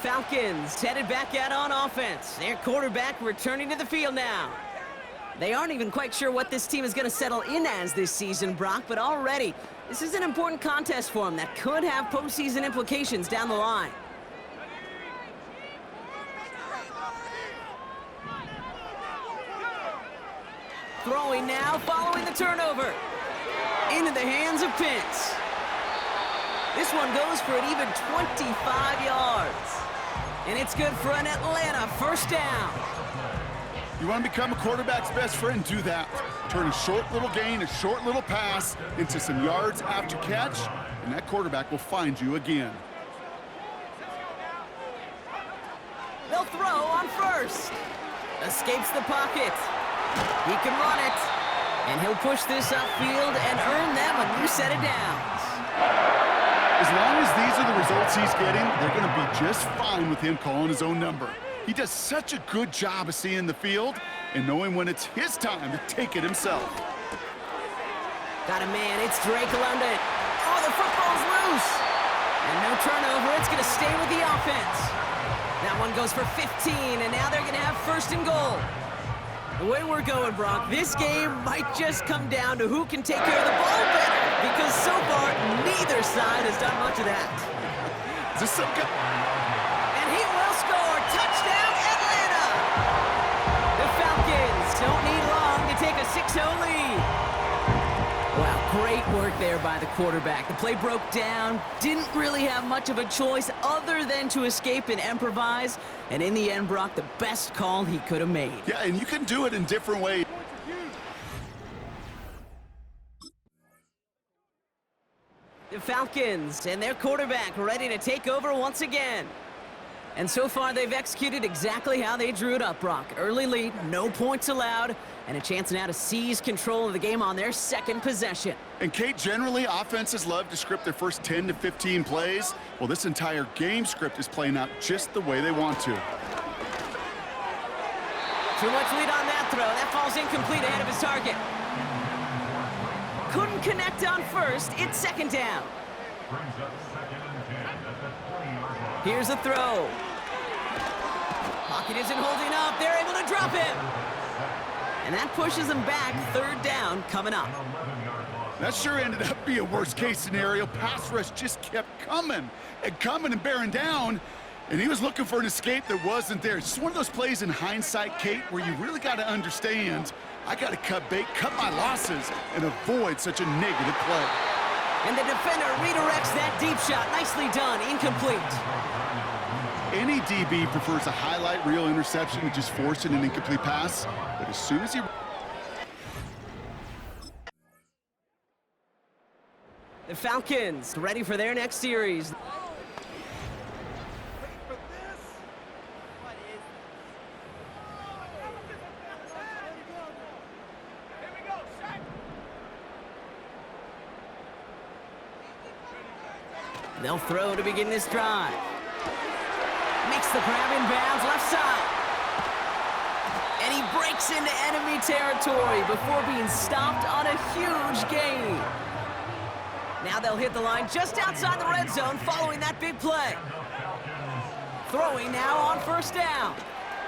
Falcons headed back out on offense. Their quarterback returning to the field now. They aren't even quite sure what this team is going to settle in as this season, Brock, but already this is an important contest for them that could have postseason implications down the line. Throwing now, following the turnover. Into the hands of Pitts. This one goes for an even 25 yards. And it's good for an Atlanta first down. You want to become a quarterback's best friend, do that. Turn a short little gain, a short little pass into some yards after catch, and that quarterback will find you again. They'll throw on first. Escapes the pocket. He can run it. And he'll push this upfield and earn them a new set of downs. As long as these are the results he's getting, they're going to be just fine with him calling his own number. He does such a good job of seeing the field and knowing when it's his time to take it himself. Got a man, it's Drake London. Oh, the football's loose. And no turnover, it's going to stay with the offense. That one goes for 15, and now they're going to have first and goal. The way we're going, Brock, this game might just come down to who can take care of the ball better, because so far, neither side has done much of that. Is this some good? And he will score. Touchdown, Atlanta! The Falcons don't need long to take a 6-0 lead. Wow, great work there by the quarterback. The play broke down, didn't really have much of a choice other than to escape and improvise. And in the end, Brock, the best call he could have made. Yeah, and you can do it in different ways. The Falcons and their quarterback ready to take over once again. And so far, they've executed exactly how they drew it up, Brock. Early lead, no points allowed, and a chance now to seize control of the game on their second possession. And Kate, generally, offenses love to script their first 10 to 15 plays. Well, this entire game script is playing out just the way they want to. Too much lead on that throw. That falls incomplete ahead of his target. Couldn't connect on first. It's second down. Here's a throw. Pocket isn't holding up. They're able to drop him. And that pushes them back. Third down coming up. That sure ended up being a worst-case scenario. Pass rush just kept coming and bearing down. And he was looking for an escape that wasn't there. It's just one of those plays in hindsight, Kate, where you really got to understand, I got to cut bait, cut my losses, and avoid such a negative play. And the defender redirects that deep shot. Nicely done. Incomplete. Any DB prefers a highlight reel interception to just forcing an incomplete pass. But as soon as he... The Falcons ready for their next series. They'll throw to begin this drive. Makes the grab in bounds, left side. And he breaks into enemy territory before being stopped on a huge gain. Now they'll hit the line just outside the red zone following that big play. Throwing now on first down.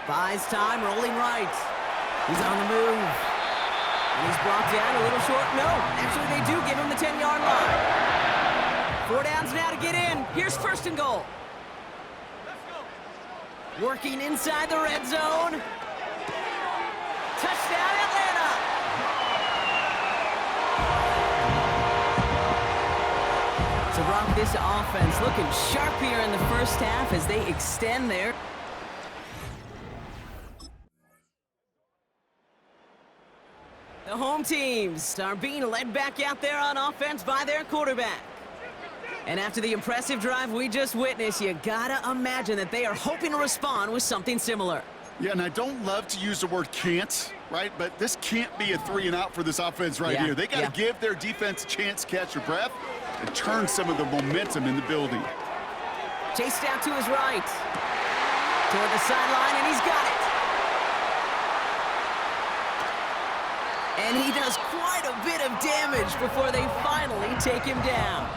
Buys time, rolling right. He's on the move. And he's brought down a little short. No, actually they do give him the 10-yard line. 4 downs now to get in. Here's first and goal. Working inside the red zone. Touchdown, Atlanta! So, Brock, this offense looking sharp here in the first half as they extend their... The home teams are being led back out there on offense by their quarterback. And after the impressive drive we just witnessed, you gotta imagine that they are hoping to respond with something similar. Yeah, and I don't love to use the word can't, right? But this can't be a 3-and-out for this offense right here. They got to give their defense a chance to catch their breath and turn some of the momentum in the building. Chased out to his right. Toward the sideline, and he's got it. And he does quite a bit of damage before they finally take him down.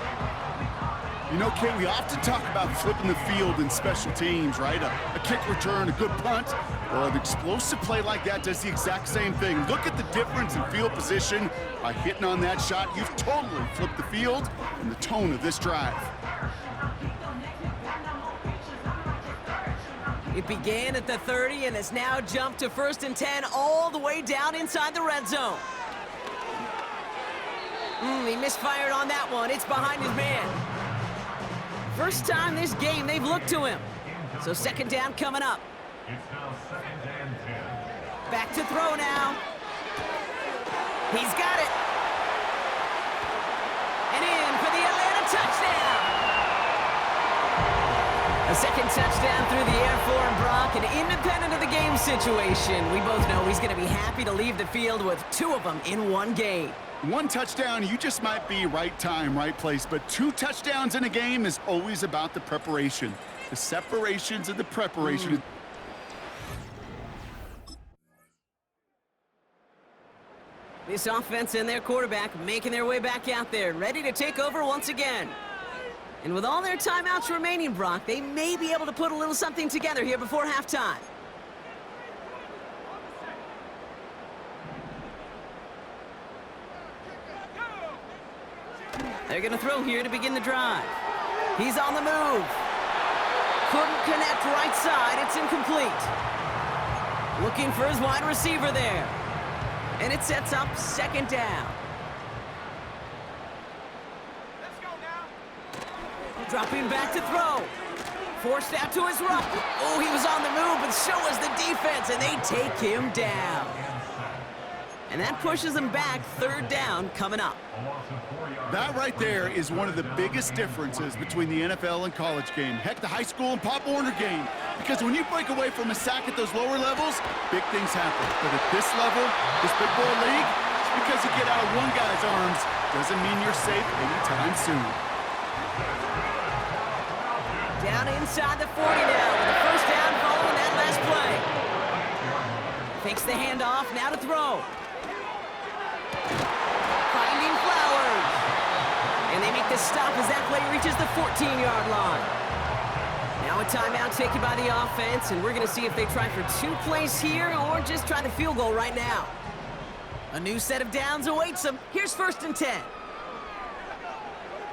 You know, Kate, we often talk about flipping the field in special teams, right? A kick return, a good punt. Well, an explosive play like that does the exact same thing. Look at the difference in field position. By hitting on that shot, you've totally flipped the field and the tone of this drive. It began at the 30 and has now jumped to 1st and 10 all the way down inside the red zone. He misfired on that one. It's behind his man. First time this game they've looked to him. So 2nd down coming up. It's now 2nd and 10. Back to throw now. He's got it. And in for the Atlanta touchdown. A 2nd touchdown through the air for him, Brock, and independent of the game situation. We both know he's going to be happy to leave the field with 2 of them in one game. 1 touchdown, you just might be right time, right place. But 2 touchdowns in a game is always about the preparation. The separations and the preparation. This offense and their quarterback making their way back out there, ready to take over once again. And with all their timeouts remaining, Brock, they may be able to put a little something together here before halftime. They're going to throw here to begin the drive. He's on the move. Couldn't connect right side. It's incomplete. Looking for his wide receiver there. And it sets up 2nd down. Let's go now. Dropping back to throw. Forced out to his right. Oh, he was on the move, but so was the defense, and they take him down. And that pushes them back. 3rd down coming up. That right there is one of the biggest differences between the NFL and college game. Heck, the high school and Pop Warner game. Because when you break away from a sack at those lower levels, big things happen. But at this level, this big boy league, just because you get out of one guy's arms doesn't mean you're safe anytime soon. Down inside the 40 now with a 1st down following that last play. Fakes the handoff, now to throw. Finding Flowers. And they make the stop as that play reaches the 14-yard line. Now a timeout taken by the offense, and we're going to see if they try for 2 plays here or just try the field goal right now. A new set of downs awaits them. Here's 1st and 10.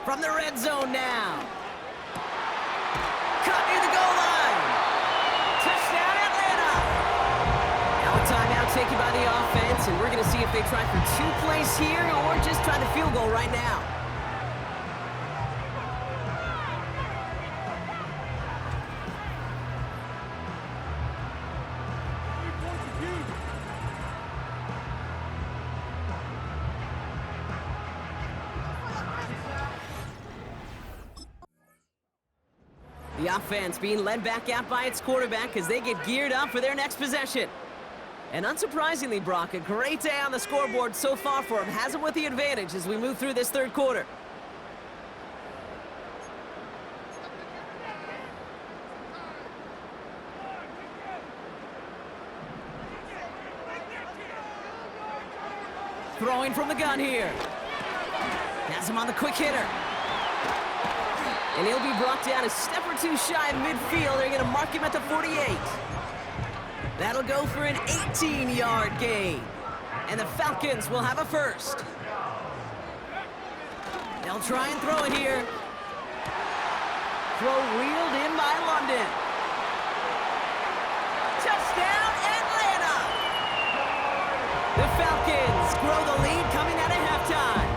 From the red zone now. Caught near the goal line. Touchdown, Atlanta. Now a timeout taken by the offense, and we're going to see if they try for 2 plays here or just try the field goal right now. The offense being led back out by its quarterback as they get geared up for their next possession. And unsurprisingly, Brock, a great day on the scoreboard so far for him. Has him with the advantage as we move through this 3rd quarter. Throwing from the gun here. Has him on the quick hitter. And he'll be brought down a step or 2 shy of midfield. They're going to mark him at the 48. That'll go for an 18-yard gain. And the Falcons will have a 1st. They'll try and throw it here. Throw reeled in by London. Touchdown, Atlanta! The Falcons grow the lead coming out of halftime.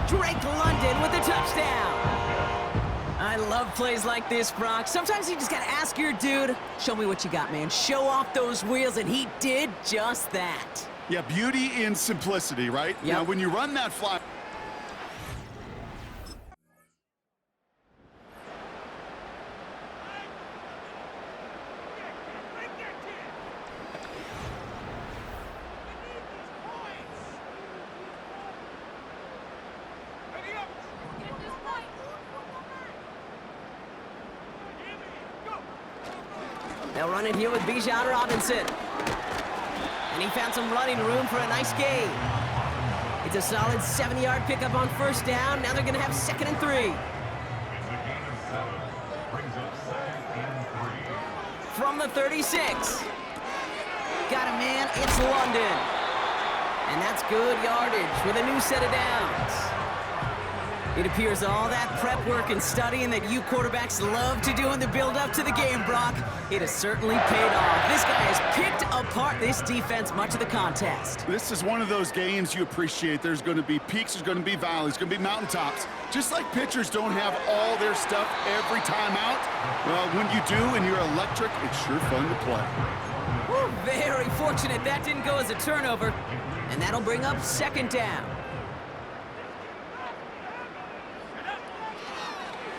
Drake London with the touchdown. I love plays like this, Brock. Sometimes you just got to ask your dude, show me what you got, man. Show off those wheels, and he did just that. Yeah, beauty in simplicity, right? Yep. Now, when you run that fly... They'll run it here with Bijan Robinson. And he found some running room for a nice gain. It's a solid 7-yard pickup on 1st down. Now they're going to have 2nd and 3. from the 36. Got a man, it's London. And that's good yardage with a new set of downs. It appears all that prep work and studying that you quarterbacks love to do in the build-up to the game, Brock, it has certainly paid off. This guy has picked apart this defense much of the contest. This is one of those games you appreciate. There's going to be peaks, there's going to be valleys, there's going to be mountaintops. Just like pitchers don't have all their stuff every time out, well, when you do and you're electric, it's sure fun to play. Woo, very fortunate that didn't go as a turnover, and that'll bring up second down.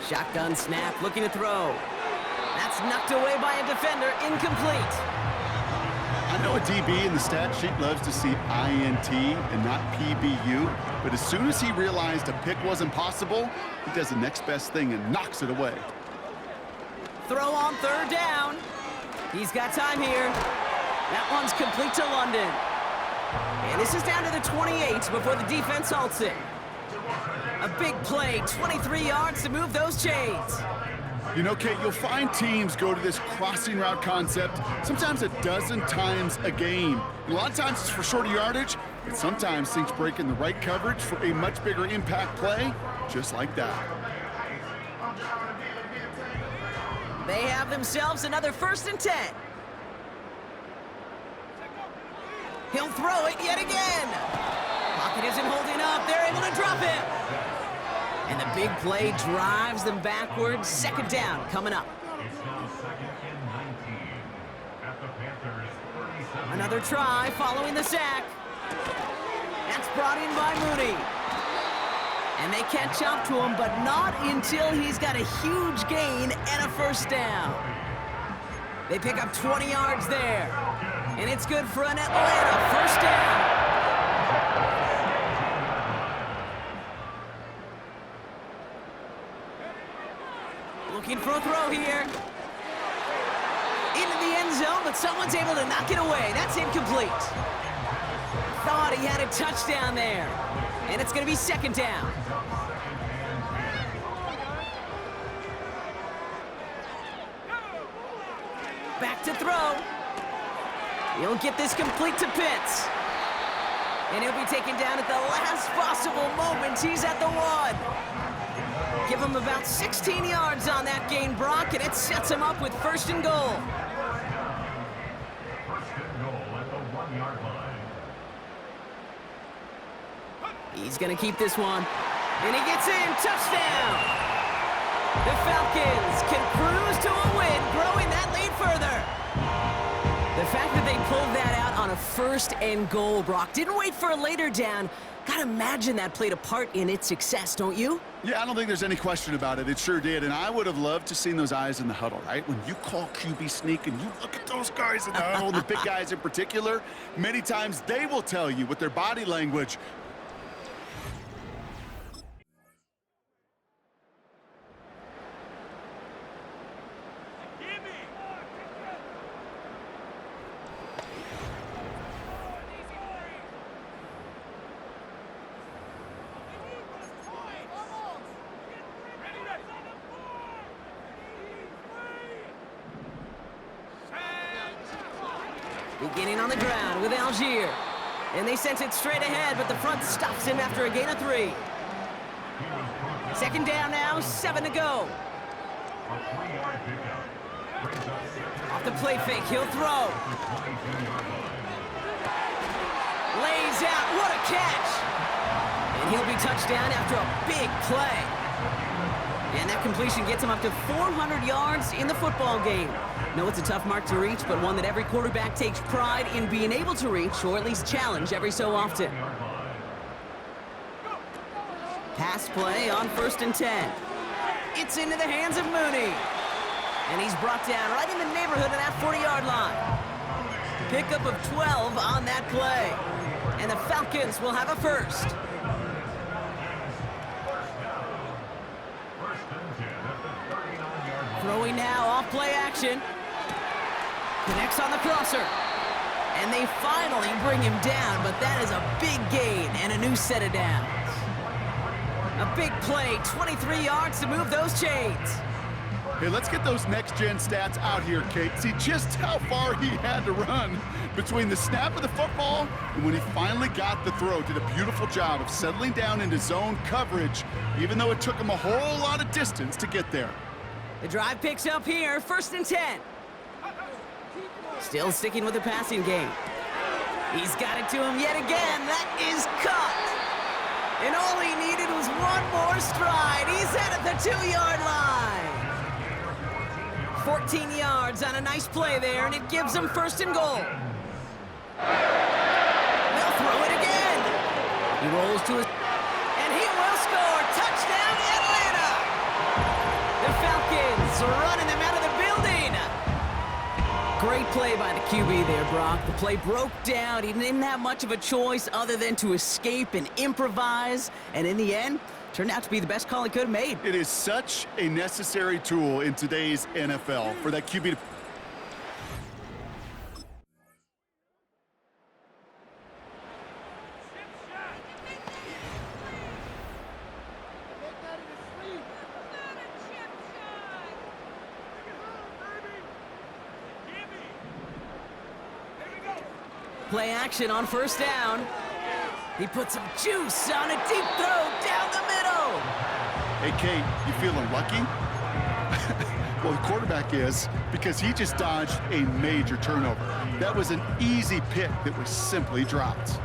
Shotgun snap, looking to throw. That's knocked away by a defender, incomplete. I know a DB in the stat sheet loves to see INT and not PBU, but as soon as he realized a pick wasn't possible, he does the next best thing and knocks it away. Throw on third down. He's got time here. That one's complete to London. And this is down to the 28 before the defense halts it. A big play, 23 yards to move those chains. You know, Kate, you'll find teams go to this crossing route concept sometimes a dozen times a game. And a lot of times it's for shorter yardage, but sometimes things break in the right coverage for a much bigger impact play, just like that. They have themselves another 1st and 10. He'll throw it yet again. Pocket isn't holding up. They're able to drop it. And the big play drives them backwards. Second down coming up. It's now 2nd and 19 at the Panthers' 37. Another try following the sack. That's brought in by Mooney. And they catch up to him, but not until he's got a huge gain and a 1st down. They pick up 20 yards there. And it's good for an Atlanta 1st down. Looking for a throw here. Into the end zone, but someone's able to knock it away. That's incomplete. Thought he had a touchdown there. And it's going to be second down. Back to throw. He'll get this complete to Pitts. And he'll be taken down at the last possible moment. He's at the 1. Give him about 16 yards on that gain, Brock, and it sets him up with 1st and goal. 1st and goal at the 1-yard line. He's going to keep this one. And he gets in. Touchdown! The Falcons can cruise to a win, growing that lead further. The fact that they pulled that out on a 1st and goal, Brock, didn't wait for a later down. Gotta imagine that played a part in its success, don't you? Yeah, I don't think there's any question about it. It sure did, and I would have loved to seen those eyes in the huddle, right? When you call QB sneak and you look at those guys in the huddle, the big guys in particular, many times they will tell you with their body language. Beginning on the ground with Algier. And they sent it straight ahead, but the front stops him after a gain of 3. Second down now, 7 to go. A 3-yard pickup brings up 2nd. Off the play fake, he'll throw. Lays out, what a catch! And he'll be touchdown after a big play. And that completion gets him up to 400 yards in the football game. No, it's a tough mark to reach, but one that every quarterback takes pride in being able to reach, or at least challenge every so often. Pass play on 1st and 10. It's into the hands of Mooney. And he's brought down right in the neighborhood of that 40-yard line. Pickup of 12 on that play. And the Falcons will have a 1st. Throwing now off play action. Connects on the crosser. And they finally bring him down, but that is a big gain and a new set of downs. A big play, 23 yards to move those chains. Hey, let's get those next-gen stats out here, Kate. See just how far he had to run between the snap of the football and when he finally got the throw. Did a beautiful job of settling down into zone coverage, even though it took him a whole lot of distance to get there. The drive picks up here, 1st and 10. Still sticking with the passing game. He's got it to him yet again. That is caught. And all he needed was one more stride. He's at the 2-yard line. 14 yards on a nice play there, and it gives them 1st and goal. They'll throw it again. He rolls to his... and he will score. Touchdown, Atlanta! The Falcons are running them out of the building. Great play by the QB there, Brock. The play broke down. He didn't have much of a choice other than to escape and improvise. And in the end, turned out to be the best call he could have made. It is such a necessary tool in today's NFL for that QB to... Play action on 1st down. He puts some juice on a deep throw down the middle. Hey, Kate, you feeling lucky? Well, the quarterback is, because he just dodged a major turnover. That was an easy pick that was simply dropped.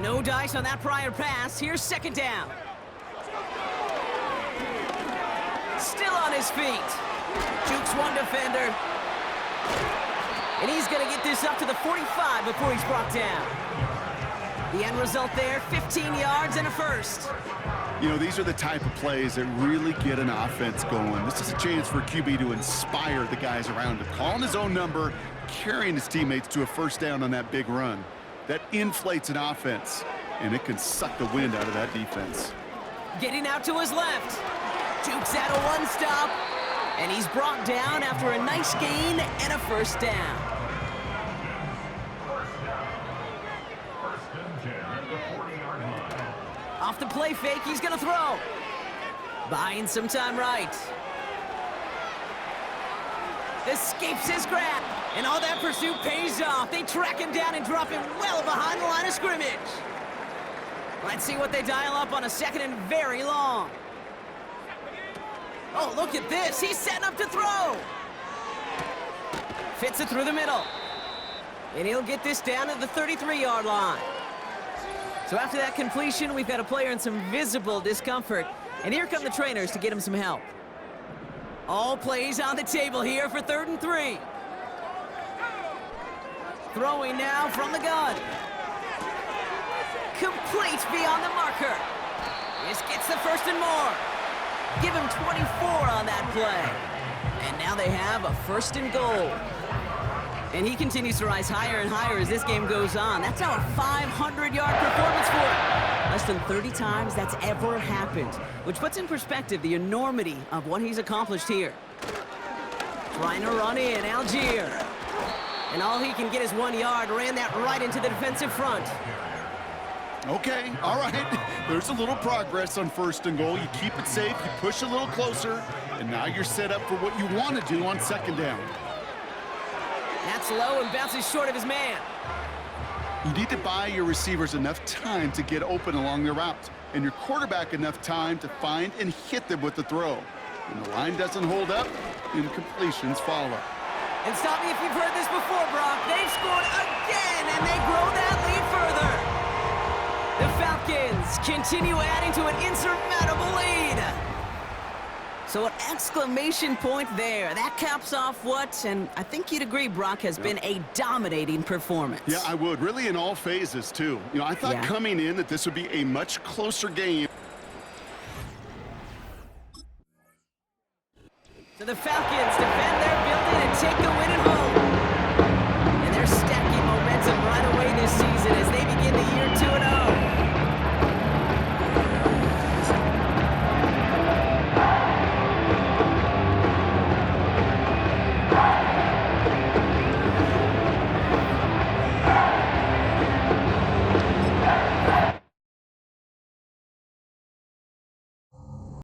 No dice on that prior pass. Here's 2nd down. Still on his feet. Jukes one defender. And he's going to get this up to the 45 before he's brought down. The end result there, 15 yards and a 1st. You know, these are the type of plays that really get an offense going. This is a chance for QB to inspire the guys around him. Calling his own number, carrying his teammates to a 1st down on that big run. That inflates an offense, and it can suck the wind out of that defense. Getting out to his left. Jukes out a 1-stop, and he's brought down after a nice gain and a 1st down. Off the play fake, he's going to throw. Buying some time right. Escapes his grab. And all that pursuit pays off. They track him down and drop him well behind the line of scrimmage. Let's see what they dial up on a 2nd and very long. Oh, look at this. He's setting up to throw. Fits it through the middle. And he'll get this down to the 33-yard line. So after that completion, we've got a player in some visible discomfort. And here come the trainers to get him some help. All plays on the table here for 3rd and 3. Throwing now from the gun. Complete beyond the marker. This gets the 1st and more. Give him 24 on that play. And now they have a 1st and goal. And he continues to rise higher and higher as this game goes on. That's now a 500-yard performance for him. Less than 30 times that's ever happened, which puts in perspective the enormity of what he's accomplished here. Trying to run in, Algier. And all he can get is 1 yard. Ran that right into the defensive front. Okay, all right. There's a little progress on 1st and goal. You keep it safe, you push a little closer, and now you're set up for what you want to do on 2nd down. That's low and bounces short of his man. You need to buy your receivers enough time to get open along their route, and your quarterback enough time to find and hit them with the throw. When the line doesn't hold up, incompletions follow. And stop me if you've heard this before, Brock. They've scored again, and they grow that lead further. The Falcons continue adding to an insurmountable lead. So an exclamation point there. That caps off what, and I think you'd agree, Brock, has been a dominating performance. Yeah, I would. Really in all phases, too. You know, I thought coming in that this would be a much closer game. So the Falcons defend their building and take the win at home.